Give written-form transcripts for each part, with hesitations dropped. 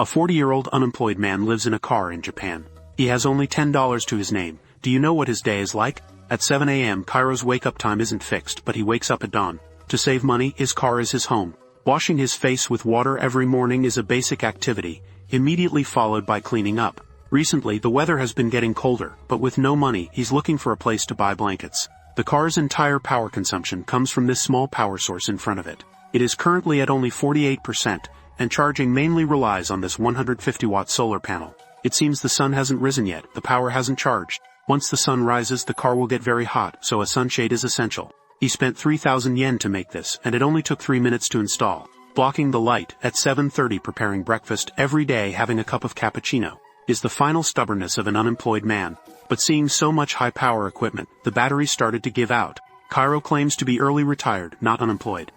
A 40-year-old unemployed man lives in a car in Japan. He has only $10 to his name. Do you know what his day is like? At 7 a.m. Cairo's wake-up time isn't fixed, but he wakes up at dawn. To save money, his car is his home. Washing his face with water every morning is a basic activity, immediately followed by cleaning up. Recently the weather has been getting colder, but with no money, he's looking for a place to buy blankets. The car's entire power consumption comes from this small power source in front of it. It is currently at only 48%, and charging mainly relies on this 150-watt solar panel. It seems the sun hasn't risen yet, the power hasn't charged. Once the sun rises, the car will get very hot, so a sunshade is essential. He spent 3,000 yen to make this, and it only took 3 minutes to install. Blocking the light, at 7:30 preparing breakfast every day having a cup of cappuccino, is the final stubbornness of an unemployed man. But seeing so much high-power equipment, the battery started to give out. Cairo claims to be early retired, not unemployed.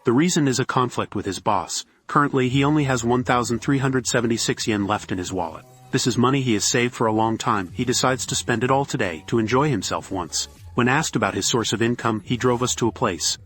The reason is a conflict with his boss. Currently he only has 1,376 yen left in his wallet. This is money he has saved for a long time. He decides to spend it all today to enjoy himself once. When asked about his source of income, he drove us to a place.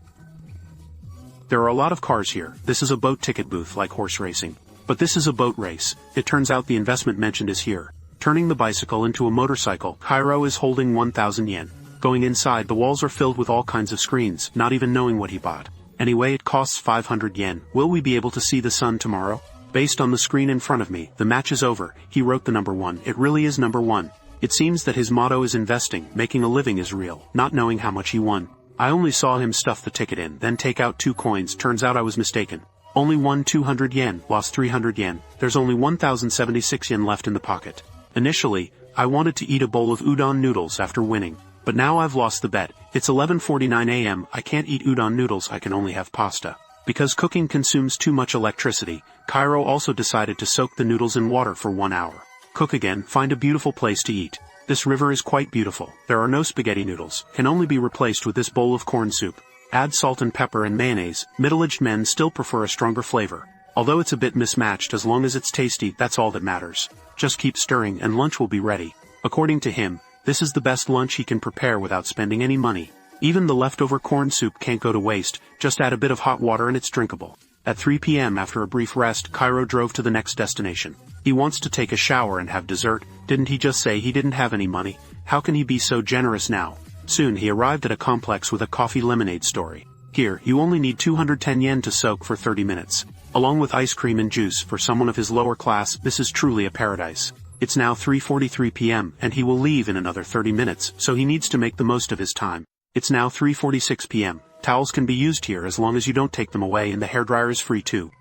There are a lot of cars here. This is a boat ticket booth like horse racing. But this is a boat race. It turns out the investment mentioned is here. Turning the bicycle into a motorcycle, Cairo is holding 1,000 yen. Going inside, the walls are filled with all kinds of screens, not even knowing what he bought. Anyway, it costs 500 yen. Will we be able to see the sun tomorrow? Based on the screen in front of me, the match is over. He wrote the number 1. It really is number 1. It seems that his motto is investing, making a living is real, not knowing how much he won. I only saw him stuff the ticket in, then take out 2 coins. Turns out I was mistaken. Only won 200 yen, lost 300 yen. There's only 1,076 yen left in the pocket. Initially, I wanted to eat a bowl of udon noodles after winning. But now I've lost the bet. It's 11:49 a.m. I can't eat udon noodles, I can only have pasta. Because cooking consumes too much electricity, Cairo also decided to soak the noodles in water for 1 hour. Cook again, find a beautiful place to eat. This river is quite beautiful. There are no spaghetti noodles, can only be replaced with this bowl of corn soup. Add salt and pepper and mayonnaise. Middle-aged men still prefer a stronger flavor. Although it's a bit mismatched, as long as it's tasty, that's all that matters. Just keep stirring and lunch will be ready. According to him, this is the best lunch he can prepare without spending any money. Even the leftover corn soup can't go to waste, just add a bit of hot water and it's drinkable. At 3 p.m. after a brief rest, Cairo drove to the next destination. He wants to take a shower and have dessert. Didn't he just say he didn't have any money? How can he be so generous now? Soon he arrived at a complex with a coffee lemonade story. Here, you only need 210 yen to soak for 30 minutes. Along with ice cream and juice, for someone of his lower class, this is truly a paradise. It's now 3:43 p.m. and he will leave in another 30 minutes, so he needs to make the most of his time. It's now 3:46 p.m. Towels can be used here as long as you don't take them away, and the hairdryer is free too.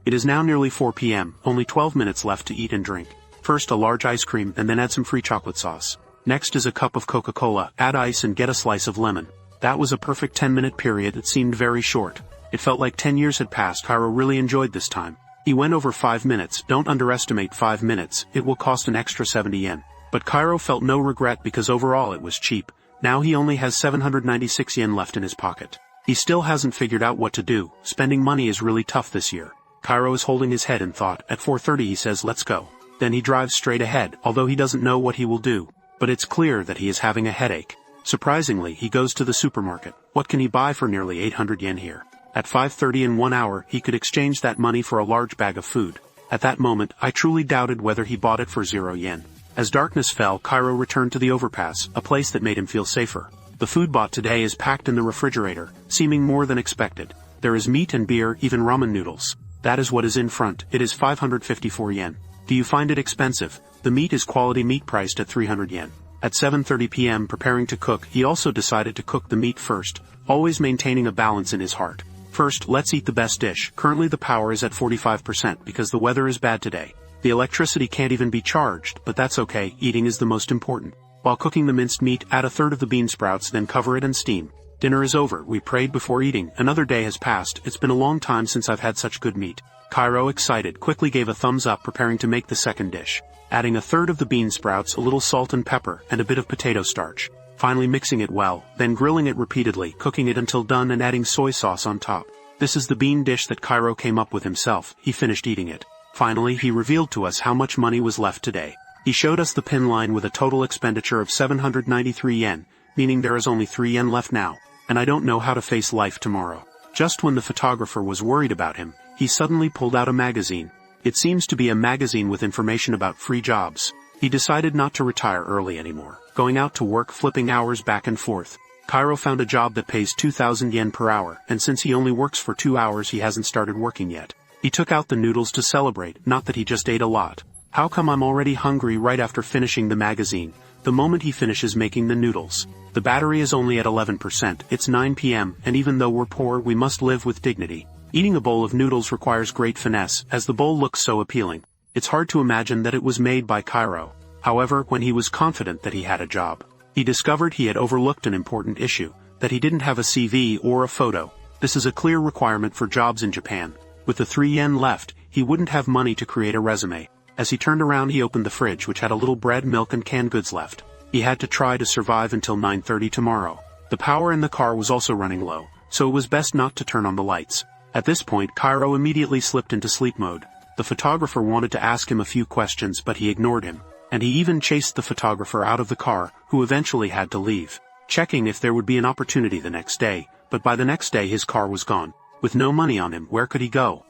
It is now nearly 4 p.m., only 12 minutes left to eat and drink. First a large ice cream and then add some free chocolate sauce. Next is a cup of Coca-Cola, add ice and get a slice of lemon. That was a perfect 10-minute period that seemed very short. It felt like 10 years had passed. Cairo really enjoyed this time. He went over 5 minutes. Don't underestimate 5 minutes, it will cost an extra 70 yen. But Cairo felt no regret because overall it was cheap. Now he only has 796 yen left in his pocket. He still hasn't figured out what to do. Spending money is really tough this year. Cairo is holding his head in thought. At 4:30 he says let's go. Then he drives straight ahead, although he doesn't know what he will do. But it's clear that he is having a headache. Surprisingly, he goes to the supermarket. What can he buy for nearly 800 yen here? At 5:30 in 1 hour, he could exchange that money for a large bag of food. At that moment, I truly doubted whether he bought it for 0 yen. As darkness fell, Cairo returned to the overpass, a place that made him feel safer. The food bought today is packed in the refrigerator, seeming more than expected. There is meat and beer, even ramen noodles. That is what is in front. It is 554 yen. Do you find it expensive? The meat is quality meat priced at 300 yen. At 7:30 p.m. preparing to cook, he also decided to cook the meat first, always maintaining a balance in his heart. First, let's eat the best dish. Currently the power is at 45% because the weather is bad today. The electricity can't even be charged, but that's okay, eating is the most important. While cooking the minced meat, add a third of the bean sprouts, then cover it and steam. Dinner is over, we prayed before eating. Another day has passed, it's been a long time since I've had such good meat. Cairo, excited, quickly gave a thumbs up preparing to make the second dish. Adding a third of the bean sprouts, a little salt and pepper, and a bit of potato starch. Finally mixing it well, then grilling it repeatedly, cooking it until done and adding soy sauce on top. This is the bean dish that Cairo came up with himself. He finished eating it. Finally, he revealed to us how much money was left today. He showed us the pin line with a total expenditure of 793 yen, meaning there is only 3 yen left now, and I don't know how to face life tomorrow. Just when the photographer was worried about him, he suddenly pulled out a magazine. It seems to be a magazine with information about free jobs. He decided not to retire early anymore, going out to work flipping hours back and forth. Cairo found a job that pays 2,000 yen per hour, and since he only works for 2 hours he hasn't started working yet. He took out the noodles to celebrate, not that he just ate a lot. How come I'm already hungry right after finishing the magazine? The moment he finishes making the noodles. The battery is only at 11%, it's 9 p.m., and even though we're poor we must live with dignity. Eating a bowl of noodles requires great finesse, as the bowl looks so appealing. It's hard to imagine that it was made by Cairo. However, when he was confident that he had a job, he discovered he had overlooked an important issue, that he didn't have a CV or a photo. This is a clear requirement for jobs in Japan. With the 3 yen left, he wouldn't have money to create a resume. As he turned around he opened the fridge which had a little bread, milk and canned goods left. He had to try to survive until 9:30 tomorrow. The power in the car was also running low, so it was best not to turn on the lights. At this point Cairo immediately slipped into sleep mode. The photographer wanted to ask him a few questions but he ignored him, and he even chased the photographer out of the car, who eventually had to leave, checking if there would be an opportunity the next day. But by the next day his car was gone. With no money on him, where could he go?